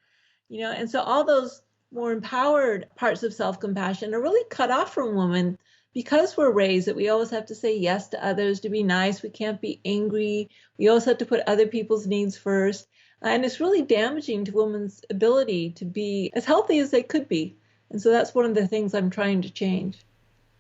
B: And so all those more empowered parts of self-compassion are really cut off from women because we're raised that we always have to say yes to others, to be nice. We can't be angry. We always have to put other people's needs first. And it's really damaging to women's ability to be as healthy as they could be. And so that's one of the things I'm trying to change.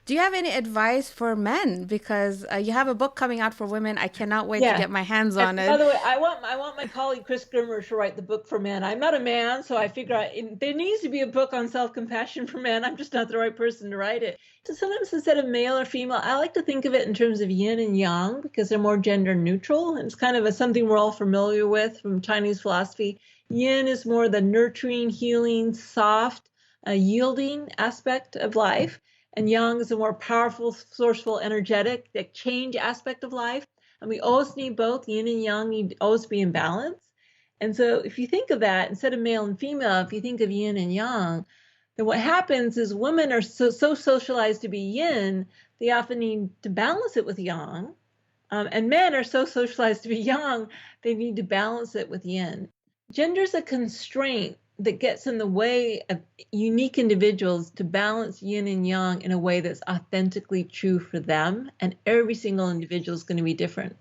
A: Do you have any advice for men? Because you have a book coming out for women. I cannot wait to get my hands on it.
B: By the way, I want my colleague Chris Grimmer to write the book for men. I'm not a man, so I figure there needs to be a book on self-compassion for men. I'm just not the right person to write it. So sometimes instead of male or female, I like to think of it in terms of yin and yang because they're more gender neutral. And it's kind of something we're all familiar with from Chinese philosophy. Yin is more the nurturing, healing, soft, yielding aspect of life. And yang is a more powerful, sourceful, energetic, the change aspect of life. And we always need both. Yin and yang need to always be in balance. And so if you think of that, instead of male and female, if you think of yin and yang, then what happens is women are so socialized to be yin, they often need to balance it with yang. And men are so socialized to be yang, they need to balance it with yin. Gender is a constraint that gets in the way of unique individuals to balance yin and yang in a way that's authentically true for them. And every single individual is going to be different.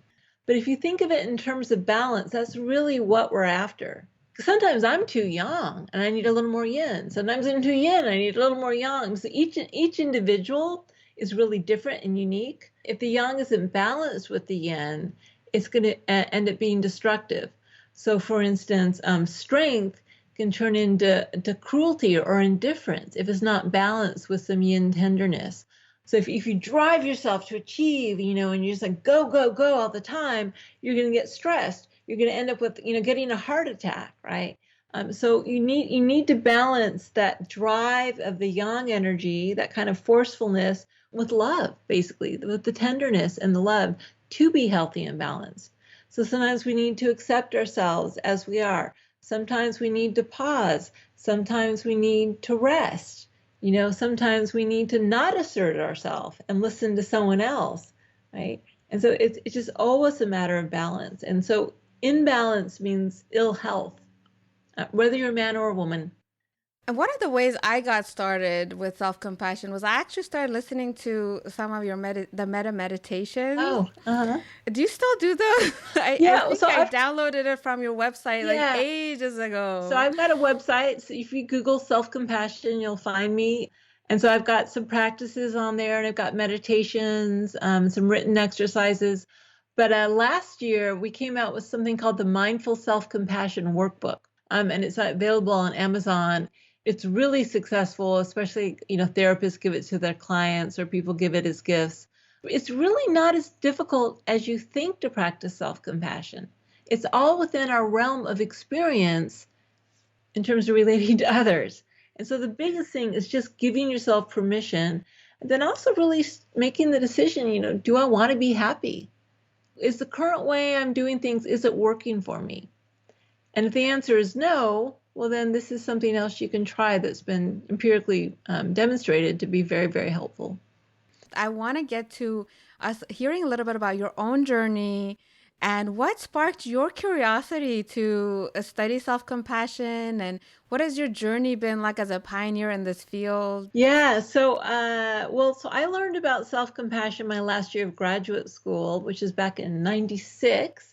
B: But if you think of it in terms of balance, that's really what we're after. Because sometimes I'm too yang and I need a little more yin. Sometimes I'm too yin, I need a little more yang. So each individual is really different and unique. If the yang isn't balanced with the yin, it's going to end up being destructive. So for instance, strength can turn into cruelty or indifference if it's not balanced with some yin tenderness. So if you drive yourself to achieve, and you're just like, go, go, go all the time, you're going to get stressed. You're going to end up with, getting a heart attack, right? So you need to balance that drive of the yang energy, that kind of forcefulness with love, basically, with the tenderness and the love to be healthy and balanced. So sometimes we need to accept ourselves as we are. Sometimes we need to pause. Sometimes we need to rest. Sometimes we need to not assert ourselves and listen to someone else, right? And so it's just always a matter of balance. And so imbalance means ill health, whether you're a man or a woman.
A: And one of the ways I got started with self-compassion was I actually started listening to some of your the meta meditations.
B: Oh, uh-huh.
A: Do you still do those? I
B: Yeah,
A: think I downloaded it from your website like
B: yeah.
A: ages
B: So
A: ago.
B: I've got a website. So if you Google self-compassion, you'll find me. And so I've got some practices on there, and I've got meditations, some written exercises. But last year we came out with something called the Mindful Self-Compassion Workbook, and it's available on Amazon. It's really successful, especially, therapists give it to their clients or people give it as gifts. It's really not as difficult as you think to practice self-compassion. It's all within our realm of experience in terms of relating to others. And so the biggest thing is just giving yourself permission, and then also really making the decision, do I want to be happy? Is the current way I'm doing things, is it working for me? And if the answer is no, well, then this is something else you can try that's been empirically demonstrated to be very, very helpful.
A: I want to get to us hearing a little bit about your own journey and what sparked your curiosity to study self-compassion, and what has your journey been like as a pioneer in this field?
B: Yeah, so so I learned about self-compassion my last year of graduate school, which is back in '96.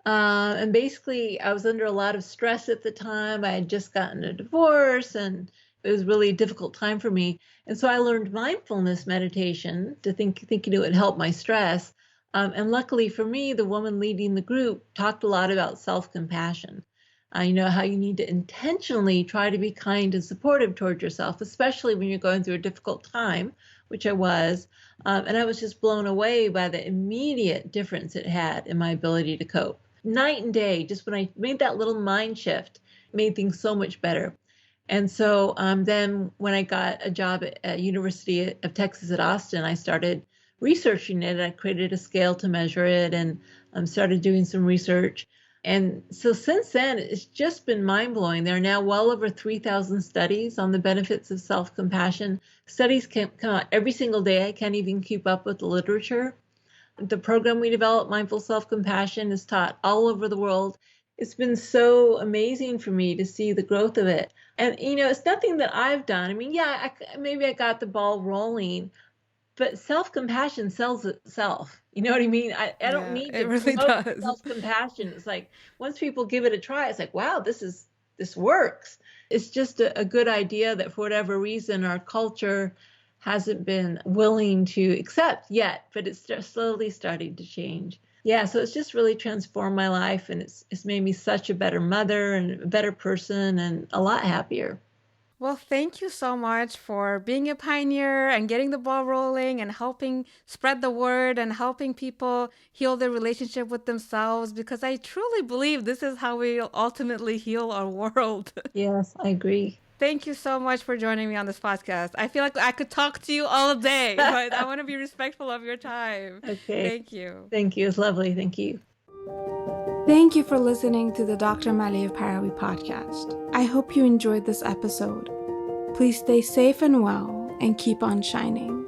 B: And basically, I was under a lot of stress at the time. I had just gotten a divorce, and it was really a difficult time for me. And so I learned mindfulness meditation to thinking it would help my stress. And luckily for me, the woman leading the group talked a lot about self-compassion. How you need to intentionally try to be kind and supportive toward yourself, especially when you're going through a difficult time, which I was. And I was just blown away by the immediate difference it had in my ability to cope. Night and day, just when I made that little mind shift, made things so much better. And so then when I got a job at University of Texas at Austin, I started researching it. I created a scale to measure it, and started doing some research. And so since then, it's just been mind-blowing. There are now well over 3,000 studies on the benefits of self-compassion. Studies come out every single day. I can't even keep up with the literature. The program we developed, Mindful Self-Compassion, is taught all over the world. It's been so amazing for me to see the growth of it. And, it's nothing that I've done. I mean, yeah, maybe I got the ball rolling, but self-compassion sells itself. You know what I mean? I don't need
A: It
B: to
A: really
B: promote
A: does.
B: self-compassion. It's like, once people give it a try, it's like, wow, this works. It's just a good idea that for whatever reason, our culture hasn't been willing to accept yet, but it's slowly starting to change. Yeah, so it's just really transformed my life, and it's made me such a better mother and a better person and a lot happier.
A: Well, thank you so much for being a pioneer and getting the ball rolling and helping spread the word and helping people heal their relationship with themselves, because I truly believe this is how we'll ultimately heal our world.
B: Yes, I agree.
A: Thank you so much for joining me on this podcast. I feel like I could talk to you all day, but I want to be respectful of your time.
B: Okay.
A: Thank you.
B: Thank you. It's lovely. Thank you.
A: Thank you for listening to the Dr. Maliheh podcast. I hope you enjoyed this episode. Please stay safe and well and keep on shining.